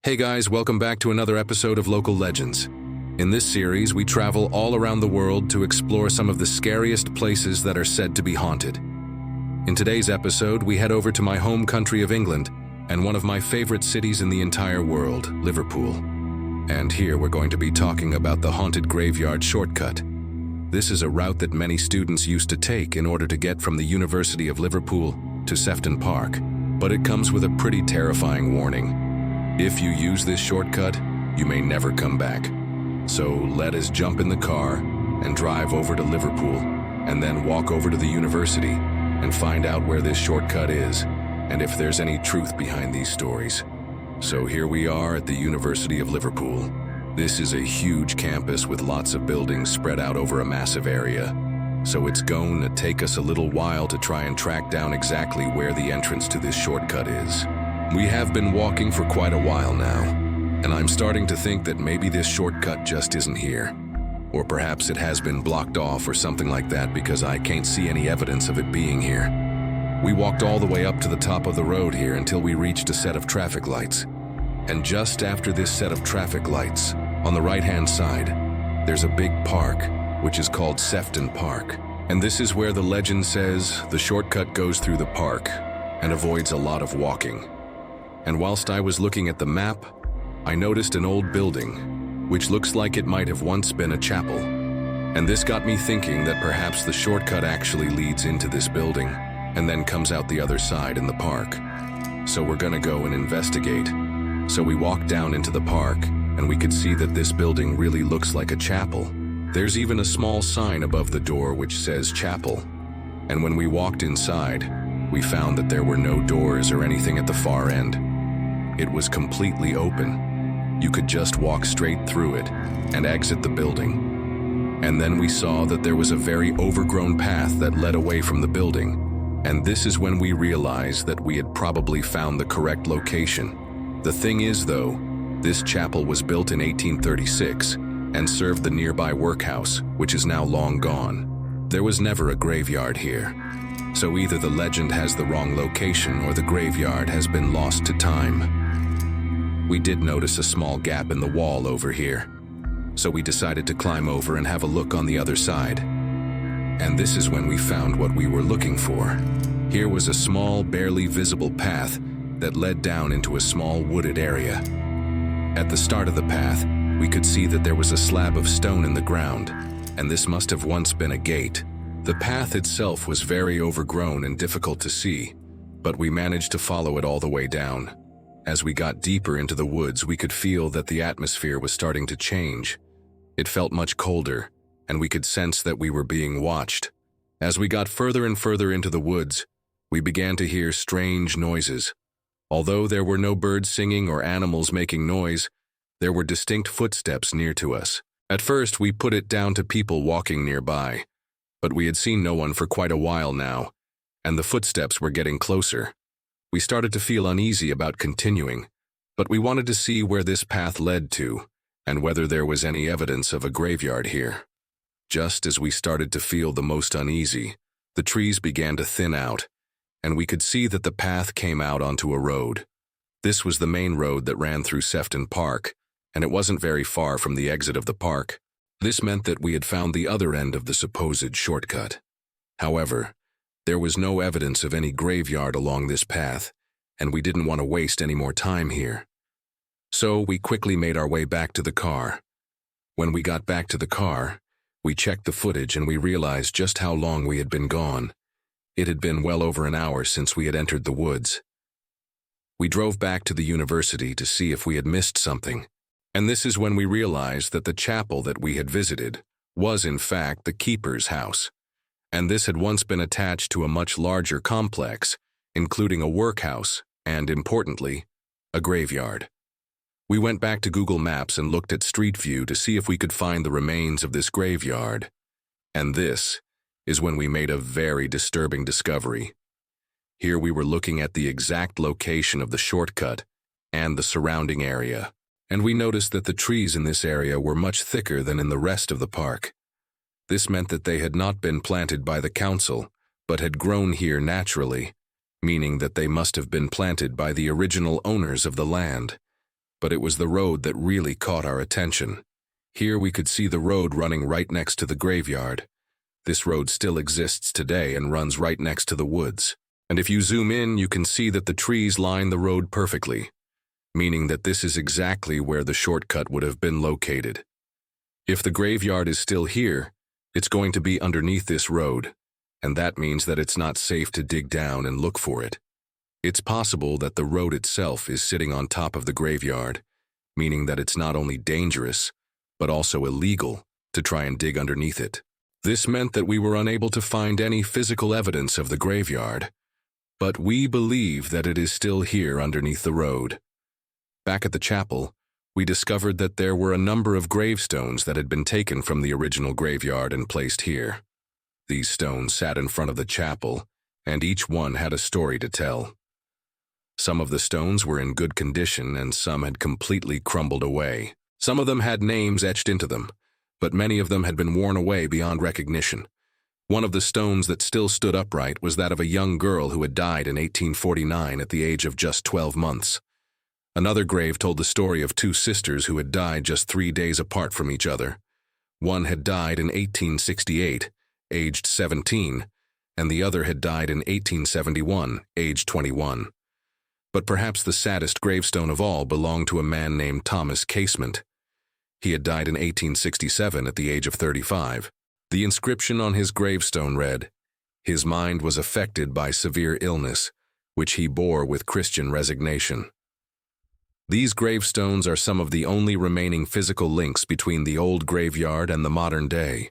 Hey guys, welcome back to another episode of Local Legends. In this series, we travel all around the world to explore some of the scariest places that are said to be haunted. In today's episode, we head over to my home country of England and one of my favorite cities in the entire world, Liverpool. And here we're going to be talking about the haunted graveyard shortcut. This is a route that many students used to take in order to get from the University of Liverpool to Sefton Park, but it comes with a pretty terrifying warning. If you use this shortcut, you may never come back. So let us jump in the car and drive over to Liverpool, and then walk over to the university and find out where this shortcut is, and if there's any truth behind these stories. So here we are at the University of Liverpool. This is a huge campus with lots of buildings spread out over a massive area. So it's going to take us a little while to try and track down exactly where the entrance to this shortcut is. We have been walking for quite a while now, and I'm starting to think that maybe this shortcut just isn't here. Or perhaps it has been blocked off or something like that because I can't see any evidence of it being here. We walked all the way up to the top of the road here until we reached a set of traffic lights. And just after this set of traffic lights, on the right-hand side, there's a big park, which is called Sefton Park. And this is where the legend says the shortcut goes through the park and avoids a lot of walking. And whilst I was looking at the map, I noticed an old building, which looks like it might have once been a chapel. And this got me thinking that perhaps the shortcut actually leads into this building and then comes out the other side in the park. So we're gonna go and investigate. So we walked down into the park, and we could see that this building really looks like a chapel. There's even a small sign above the door which says chapel. And when we walked inside, we found that there were no doors or anything at the far end. It was completely open. You could just walk straight through it and exit the building. And then we saw that there was a very overgrown path that led away from the building. And this is when we realized that we had probably found the correct location. The thing is though, this chapel was built in 1836 and served the nearby workhouse, which is now long gone. There was never a graveyard here. So either the legend has the wrong location or the graveyard has been lost to time. We did notice a small gap in the wall over here, so we decided to climb over and have a look on the other side. And this is when we found what we were looking for. Here was a small, barely visible path that led down into a small wooded area. At the start of the path, we could see that there was a slab of stone in the ground, and this must have once been a gate. The path itself was very overgrown and difficult to see, but we managed to follow it all the way down. As we got deeper into the woods, we could feel that the atmosphere was starting to change. It felt much colder, and we could sense that we were being watched. As we got further and further into the woods, we began to hear strange noises. Although there were no birds singing or animals making noise, there were distinct footsteps near to us. At first, we put it down to people walking nearby, but we had seen no one for quite a while now, and the footsteps were getting closer. We started to feel uneasy about continuing, but we wanted to see where this path led to, and whether there was any evidence of a graveyard here. Just as we started to feel the most uneasy, the trees began to thin out, and we could see that the path came out onto a road. This was the main road that ran through Sefton Park, and it wasn't very far from the exit of the park. This meant that we had found the other end of the supposed shortcut. However, there was no evidence of any graveyard along this path, and we didn't want to waste any more time here. So we quickly made our way back to the car. When we got back to the car, we checked the footage and we realized just how long we had been gone. It had been well over an hour since we had entered the woods. We drove back to the university to see if we had missed something. And this is when we realized that the chapel that we had visited was in fact the keeper's house. And this had once been attached to a much larger complex, including a workhouse and, importantly, a graveyard. We went back to Google Maps and looked at Street View to see if we could find the remains of this graveyard. And this is when we made a very disturbing discovery. Here we were looking at the exact location of the shortcut and the surrounding area. And we noticed that the trees in this area were much thicker than in the rest of the park. This meant that they had not been planted by the council, but had grown here naturally, meaning that they must have been planted by the original owners of the land. But it was the road that really caught our attention. Here we could see the road running right next to the graveyard. This road still exists today and runs right next to the woods. And if you zoom in, you can see that the trees line the road perfectly, meaning that this is exactly where the shortcut would have been located. If the graveyard is still here, it's going to be underneath this road, and that means that it's not safe to dig down and look for it. It's possible that the road itself is sitting on top of the graveyard, meaning that it's not only dangerous, but also illegal to try and dig underneath it. This meant that we were unable to find any physical evidence of the graveyard, but we believe that it is still here underneath the road. Back at the chapel, we discovered that there were a number of gravestones that had been taken from the original graveyard and placed here. These stones sat in front of the chapel, and each one had a story to tell. Some of the stones were in good condition and some had completely crumbled away. Some of them had names etched into them, but many of them had been worn away beyond recognition. One of the stones that still stood upright was that of a young girl who had died in 1849 at the age of just 12 months. Another grave told the story of two sisters who had died just 3 days apart from each other. One had died in 1868, aged 17, and the other had died in 1871, aged 21. But perhaps the saddest gravestone of all belonged to a man named Thomas Casement. He had died in 1867 at the age of 35. The inscription on his gravestone read, "His mind was affected by severe illness, which he bore with Christian resignation." These gravestones are some of the only remaining physical links between the old graveyard and the modern day.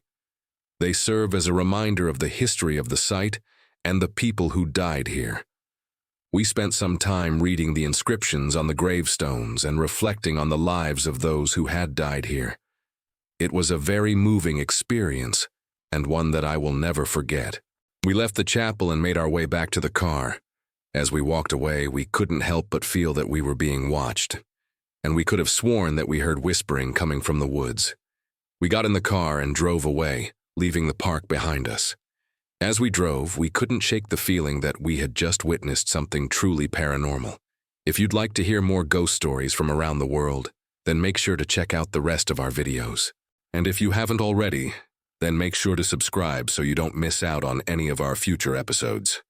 They serve as a reminder of the history of the site and the people who died here. We spent some time reading the inscriptions on the gravestones and reflecting on the lives of those who had died here. It was a very moving experience, and one that I will never forget. We left the chapel and made our way back to the car. As we walked away, we couldn't help but feel that we were being watched, and we could have sworn that we heard whispering coming from the woods. We got in the car and drove away, leaving the park behind us. As we drove, we couldn't shake the feeling that we had just witnessed something truly paranormal. If you'd like to hear more ghost stories from around the world, then make sure to check out the rest of our videos. And if you haven't already, then make sure to subscribe so you don't miss out on any of our future episodes.